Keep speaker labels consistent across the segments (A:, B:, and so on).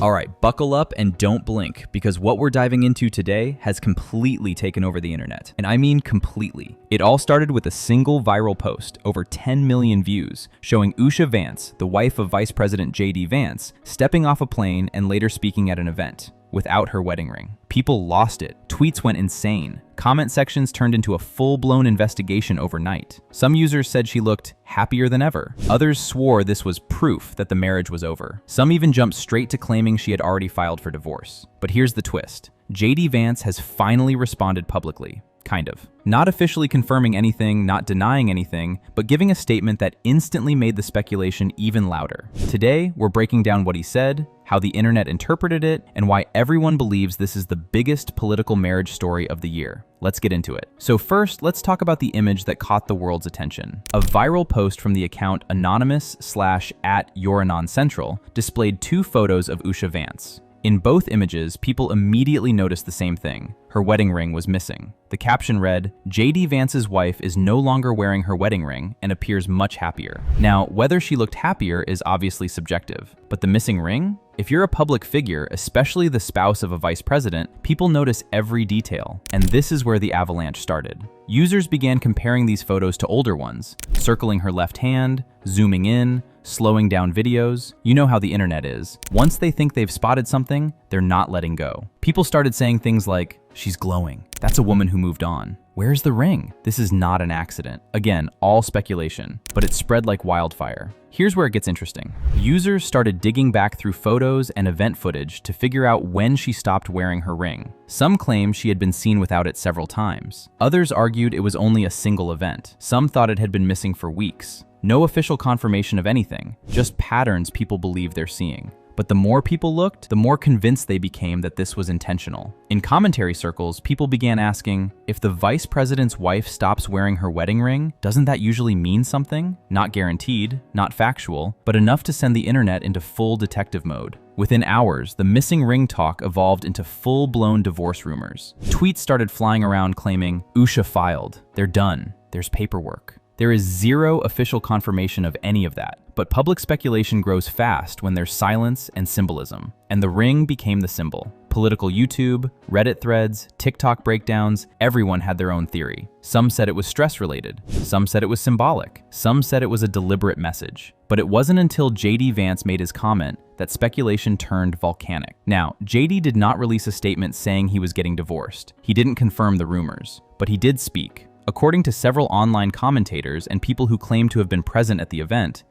A: Alright, buckle up and don't blink, because what we're diving into today has completely taken over the internet. And I mean completely. It all started with a single viral post, over 10 million views, showing Usha Vance, the wife of Vice President J.D. Vance, stepping off a plane and later speaking at an event, without her wedding ring. People lost it. Tweets went insane. Comment sections turned into a full-blown investigation overnight. Some users said she looked happier than ever. Others swore this was proof that the marriage was over. Some even jumped straight to claiming she had already filed for divorce. But here's the twist. J.D. Vance has finally responded publicly. Kind of. Not officially confirming anything, not denying anything, but giving a statement that instantly made the speculation even louder. Today, we're breaking down what he said, how the internet interpreted it, and why everyone believes this is the biggest political marriage story of the year. Let's get into it. So first, let's talk about the image that caught the world's attention. A viral post from the account anonymous/@YourAnonCentral displayed two photos of Usha Vance. In both images, people immediately noticed the same thing. Her wedding ring was missing. The caption read, "J.D. Vance's wife is no longer wearing her wedding ring and appears much happier." Now, whether she looked happier is obviously subjective, but the missing ring? If you're a public figure, especially the spouse of a vice president, people notice every detail. And this is where the avalanche started. Users began comparing these photos to older ones, circling her left hand, zooming in, slowing down videos. You know how the internet is. Once they think they've spotted something, they're not letting go. People started saying things like, "She's glowing. That's a woman who moved on. Where's the ring? This is not an accident." Again, all speculation, but it spread like wildfire. Here's where it gets interesting. Users started digging back through photos and event footage to figure out when she stopped wearing her ring. Some claim she had been seen without it several times. Others argued it was only a single event. Some thought it had been missing for weeks. No official confirmation of anything, just patterns people believe they're seeing. But the more people looked, the more convinced they became that this was intentional. In commentary circles, people began asking, if the vice president's wife stops wearing her wedding ring, doesn't that usually mean something? Not guaranteed, not factual, but enough to send the internet into full detective mode. Within hours, the missing ring talk evolved into full-blown divorce rumors. Tweets started flying around claiming, "Usha filed. They're done. There's paperwork." There is zero official confirmation of any of that, but public speculation grows fast when there's silence and symbolism, and the ring became the symbol. Political YouTube, Reddit threads, TikTok breakdowns, everyone had their own theory. Some said it was stress-related, some said it was symbolic, some said it was a deliberate message. But it wasn't until J.D. Vance made his comment that speculation turned volcanic. Now, J.D. did not release a statement saying he was getting divorced. He didn't confirm the rumors, but he did speak. According to several online commentators and people who claim to have been present at the event,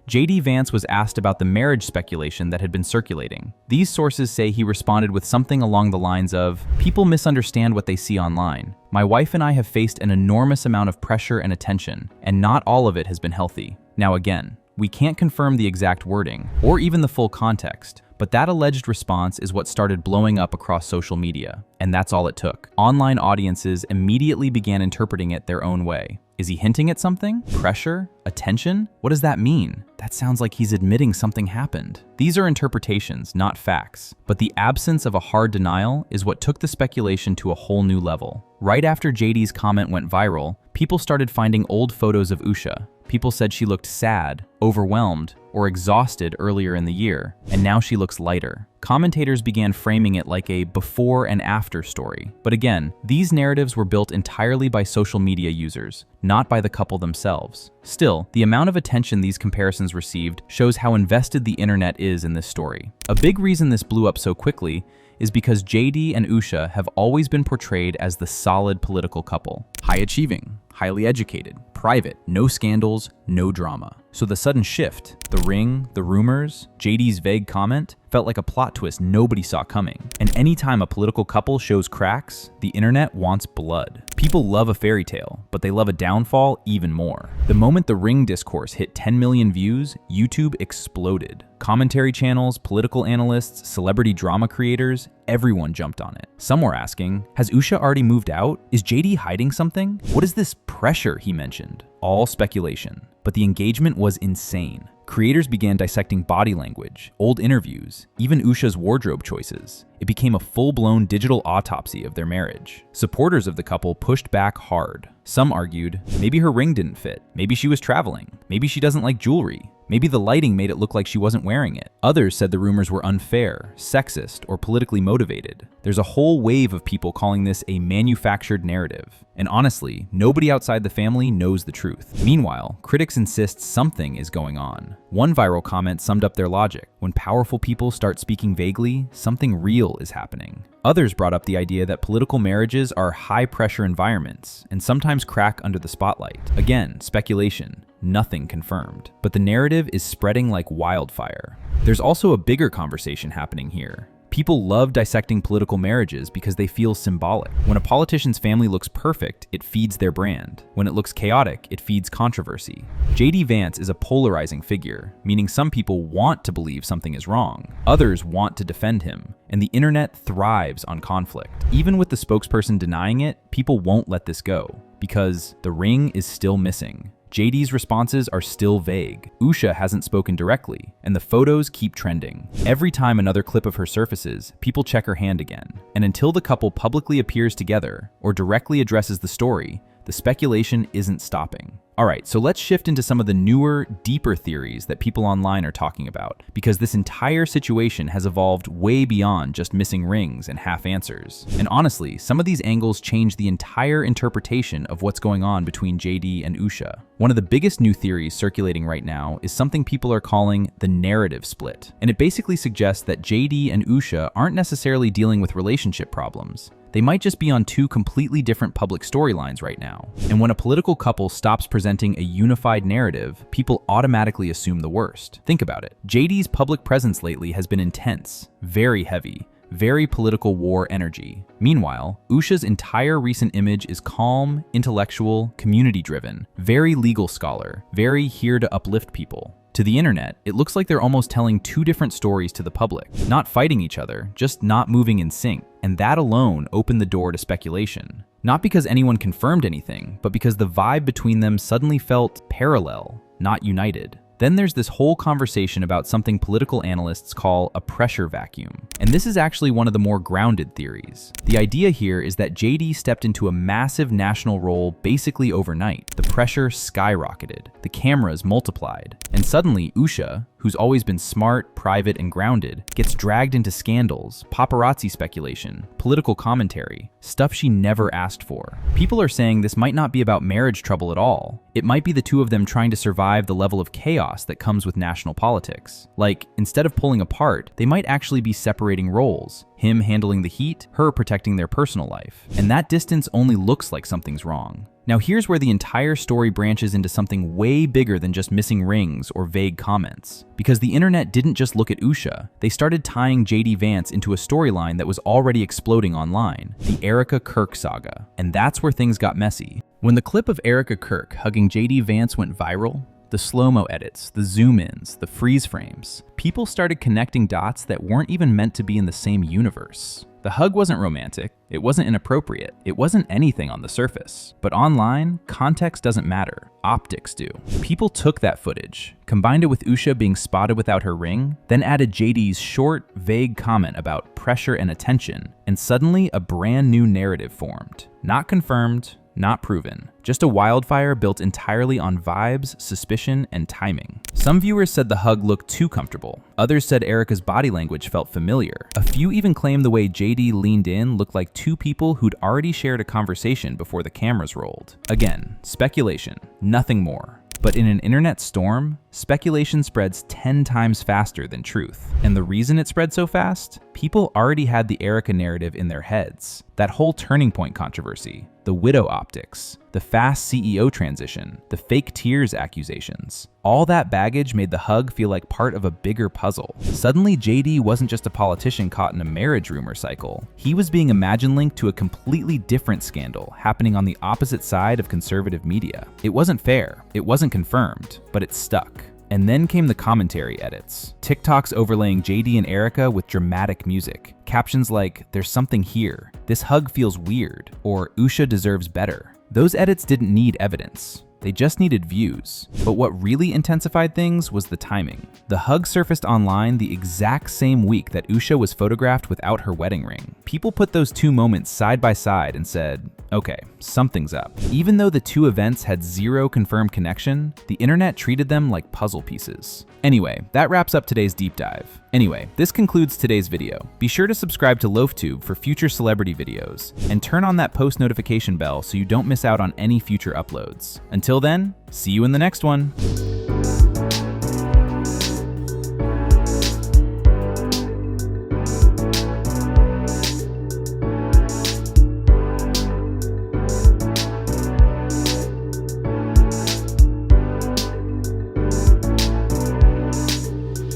A: J.D. Vance was asked about the marriage speculation that had been circulating. These sources say he responded with something along the lines of, "People misunderstand what they see online. My wife and I have faced an enormous amount of pressure and attention, and not all of it has been healthy." Now again, we can't confirm the exact wording, or even the full context, but that alleged response is what started blowing up across social media. And that's all it took. Online audiences immediately began interpreting it their own way. Is he hinting at something? Pressure? Attention? What does that mean? That sounds like he's admitting something happened. These are interpretations, not facts. But the absence of a hard denial is what took the speculation to a whole new level. Right after JD's comment went viral, people started finding old photos of Usha. People said she looked sad, overwhelmed, or exhausted earlier in the year, and now she looks lighter. Commentators began framing it like a before and after story. But again, these narratives were built entirely by social media users, not by the couple themselves. Still, the amount of attention these comparisons received shows how invested the internet is in this story. A big reason this blew up so quickly is because JD and Usha have always been portrayed as the solid political couple. High achieving, highly educated, private, no scandals, no drama. So the sudden shift, the ring, the rumors, JD's vague comment, felt like a plot twist nobody saw coming. And anytime a political couple shows cracks, the internet wants blood. People love a fairy tale, but they love a downfall even more. The moment the ring discourse hit 10 million views, YouTube exploded. Commentary channels, political analysts, celebrity drama creators, everyone jumped on it. Some were asking, has Usha already moved out? Is JD hiding something? What is this pressure he mentioned? All speculation. But the engagement was insane. Creators began dissecting body language, old interviews, even Usha's wardrobe choices. It became a full-blown digital autopsy of their marriage. Supporters of the couple pushed back hard. Some argued, maybe her ring didn't fit, maybe she was traveling, maybe she doesn't like jewelry, Maybe the lighting made it look like she wasn't wearing it. Others said the rumors were unfair, sexist, or politically motivated. There's a whole wave of people calling this a manufactured narrative. And honestly, nobody outside the family knows the truth. Meanwhile, critics insist something is going on. One viral comment summed up their logic. When powerful people start speaking vaguely, something real is happening. Others brought up the idea that political marriages are high-pressure environments and sometimes crack under the spotlight. Again, speculation, nothing confirmed. But the narrative is spreading like wildfire. There's also a bigger conversation happening here. People love dissecting political marriages because they feel symbolic. When a politician's family looks perfect, it feeds their brand. When it looks chaotic, it feeds controversy. JD Vance is a polarizing figure, meaning some people want to believe something is wrong. Others want to defend him, and the internet thrives on conflict. Even with the spokesperson denying it, people won't let this go, because the ring is still missing. JD's responses are still vague. Usha hasn't spoken directly, and the photos keep trending. Every time another clip of her surfaces, people check her hand again. And until the couple publicly appears together or directly addresses the story, the speculation isn't stopping. Alright, so let's shift into some of the newer, deeper theories that people online are talking about, because this entire situation has evolved way beyond just missing rings and half answers. And honestly, some of these angles change the entire interpretation of what's going on between JD and Usha. One of the biggest new theories circulating right now is something people are calling the narrative split. And it basically suggests that JD and Usha aren't necessarily dealing with relationship problems. They might just be on two completely different public storylines right now. And when a political couple stops presenting a unified narrative, people automatically assume the worst. Think about it. JD's public presence lately has been intense, very heavy, very political war energy. Meanwhile, Usha's entire recent image is calm, intellectual, community-driven, very legal scholar, very here to uplift people. To the internet, it looks like they're almost telling two different stories to the public, not fighting each other, just not moving in sync. And that alone opened the door to speculation. Not because anyone confirmed anything, but because the vibe between them suddenly felt parallel, not united. Then there's this whole conversation about something political analysts call a pressure vacuum. And this is actually one of the more grounded theories. The idea here is that JD stepped into a massive national role basically overnight. The pressure skyrocketed, the cameras multiplied, and suddenly Usha, who's always been smart, private, and grounded, gets dragged into scandals, paparazzi speculation, political commentary, stuff she never asked for. People are saying this might not be about marriage trouble at all. It might be the two of them trying to survive the level of chaos that comes with national politics. Like, instead of pulling apart, they might actually be separating roles. Him handling the heat, her protecting their personal life. And that distance only looks like something's wrong. Now here's where the entire story branches into something way bigger than just missing rings or vague comments. Because the internet didn't just look at Usha, they started tying JD Vance into a storyline that was already exploding online, the Erica Kirk saga. And that's where things got messy. When the clip of Erica Kirk hugging JD Vance went viral, the slow-mo edits, the zoom-ins, the freeze frames, people started connecting dots that weren't even meant to be in the same universe. The hug wasn't romantic, it wasn't inappropriate, it wasn't anything on the surface. But online, context doesn't matter, optics do. People took that footage, combined it with Usha being spotted without her ring, then added JD's short, vague comment about pressure and attention, and suddenly a brand new narrative formed. Not confirmed, not proven, just a wildfire built entirely on vibes, suspicion, and timing. Some viewers said the hug looked too comfortable. Others said Erica's body language felt familiar. A few even claimed the way JD leaned in looked like two people who'd already shared a conversation before the cameras rolled. Again, speculation, nothing more. But in an internet storm, speculation spreads 10 times faster than truth. And the reason it spread so fast? People already had the Erica narrative in their heads. That whole turning point controversy, the widow optics, the fast CEO transition, the fake tears accusations. All that baggage made the hug feel like part of a bigger puzzle. Suddenly, JD wasn't just a politician caught in a marriage rumor cycle. He was being imagined linked to a completely different scandal happening on the opposite side of conservative media. It wasn't fair, it wasn't confirmed, but it stuck. And then came the commentary edits. TikToks overlaying JD and Erica with dramatic music. Captions like, "There's something here," "This hug feels weird," or "Usha deserves better." Those edits didn't need evidence. They just needed views. But what really intensified things was the timing. The hug surfaced online the exact same week that Usha was photographed without her wedding ring. People put those two moments side by side and said, Okay, something's up. Even though the two events had zero confirmed connection, the internet treated them like puzzle pieces. Anyway, that wraps up today's deep dive. Anyway, this concludes today's video. Be sure to subscribe to LoafTube for future celebrity videos, and turn on that post notification bell so you don't miss out on any future uploads. Until then, see you in the next one.